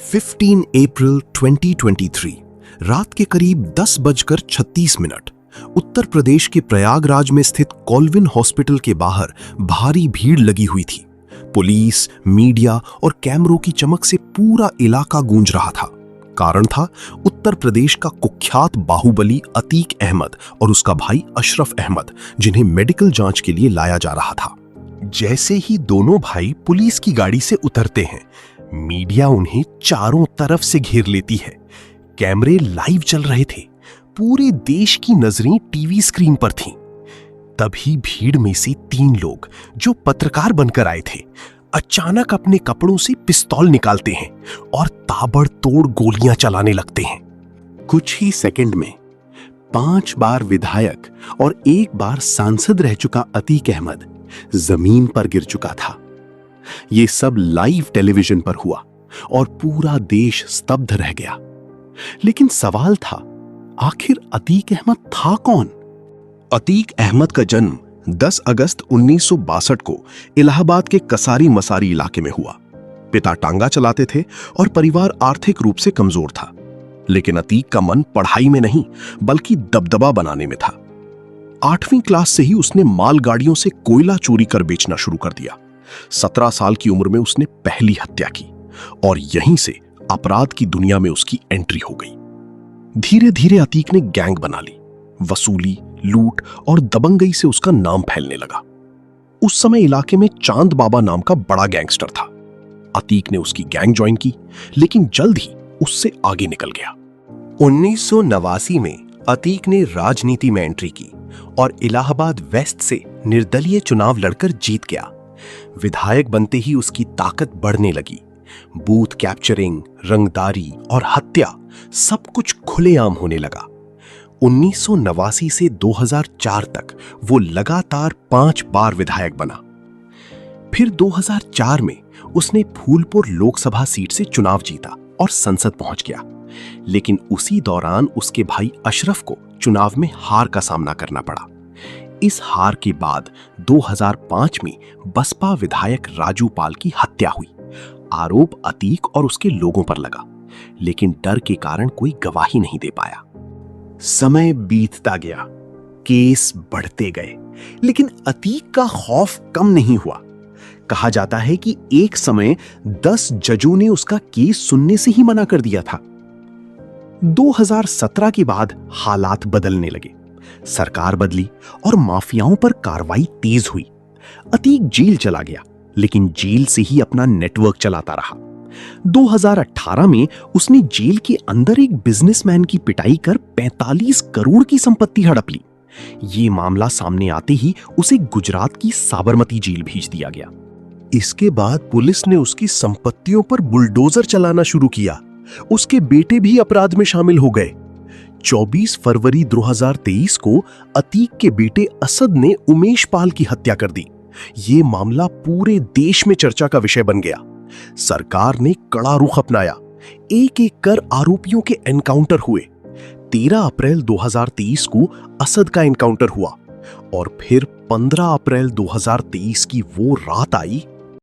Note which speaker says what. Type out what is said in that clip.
Speaker 1: 15 अप्रैल 2023 रात के करीब 10:36 उत्तर प्रदेश के प्रयागराज में स्थित कॉल्विन हॉस्पिटल के बाहर भारी भीड़ लगी हुई थी। पुलिस, मीडिया और कैमरों की चमक से पूरा इलाका गूंज रहा था। कारण था उत्तर प्रदेश का कुख्यात बाहुबली अतीक अहमद और उसका भाई अशरफ अहमद, जिन्हें मेडिकल जांच के लिए लाया जा रहा था। जैसे ही दोनों भाई पुलिस की गाड़ी से उतरते हैं, मीडिया उन्हें चारों तरफ से घेर लेती है। कैमरे लाइव चल रहे थे, पूरे देश की नजरें टीवी स्क्रीन पर थीं। तभी भीड़ में से 3 लोग जो पत्रकार बनकर आए थे, अचानक अपने कपड़ों से पिस्तौल निकालते हैं और ताबड़तोड़ गोलियां चलाने लगते हैं। कुछ ही सेकंड में 5 बार विधायक और 1 बार सांसद रह चुका अतीक अहमद जमीन पर गिर चुका था। यह सब लाइव टेलीविजन पर हुआ और पूरा देश स्तब्ध रह गया। लेकिन सवाल था, आखिर अतीक अहमद था कौन? अतीक अहमद का जन्म 10 अगस्त 1962 को इलाहाबाद के कसारी मसारी इलाके में हुआ। पिता टांगा चलाते थे और परिवार आर्थिक रूप से कमजोर था। लेकिन अतीक का मन पढ़ाई में नहीं बल्कि दबदबा बनाने में था। 8वीं क्लास से ही उसने मालगाड़ियों से कोयला चोरी कर बेचना शुरू कर दिया। 17 साल की उम्र में उसने पहली हत्या की और यहीं से अपराध की दुनिया में उसकी एंट्री हो गई। धीरे धीरे अतीक ने गैंग बना ली। वसूली, लूट और दबंगई से उसका नाम फैलने लगा। उस समय इलाके में चांद बाबा नाम का बड़ा गैंगस्टर था। अतीक ने उसकी गैंग ज्वाइन की, लेकिन जल्द ही उससे आगे निकल गया। 1989 में अतीक ने राजनीति में एंट्री की और इलाहाबाद वेस्ट से निर्दलीय चुनाव लड़कर जीत गया। विधायक बनते ही उसकी ताकत बढ़ने लगी। बूथ कैप्चरिंग, रंगदारी और हत्या सब कुछ खुलेआम होने लगा। 1989 से 2004 तक वो लगातार 5 बार विधायक बना। फिर 2004 में उसने फूलपुर लोकसभा सीट से चुनाव जीता और संसद पहुंच गया। लेकिन उसी दौरान उसके भाई अशरफ को चुनाव में हार का सामना करना पड़ा। इस हार के बाद 2005 में बसपा विधायक राजू पाल की हत्या हुई। आरोप अतीक और उसके लोगों पर लगा, लेकिन डर के कारण कोई गवाही नहीं दे पाया। समय बीतता गया, केस बढ़ते गए, लेकिन अतीक का खौफ कम नहीं हुआ। कहा जाता है कि एक समय 10 जजों ने उसका केस सुनने से ही मना कर दिया था। 2017 के बाद हालात बदलने लगे। सरकार बदली और माफियाओं पर कार्रवाई तेज हुई। अतीक जेल चला गया, लेकिन जेल से ही अपना नेटवर्क चलाता रहा। 2018 में उसने जेल के अंदर एक बिजनेसमैन की पिटाई कर 45 करोड़ की संपत्ति हड़प ली। ये मामला सामने आते ही उसे गुजरात की साबरमती जेल भेज दिया गया। इसके बाद पुलिस ने उसकी संपत्तियों पर बुलडोजर चलाना शुरू किया। उसके बेटे भी अपराध में शामिल हो गए। 24 फरवरी 2023 को अतीक के बेटे असद ने उमेश पाल की हत्या कर दी। ये मामला पूरे देश में चर्चा का विषय बन गया। सरकार ने कड़ा रुख अपनाया। एक एक कर आरोपियों के एनकाउंटर हुए। 13 अप्रैल 2023 को असद का एनकाउंटर हुआ और फिर 15 अप्रैल 2023 की वो रात आई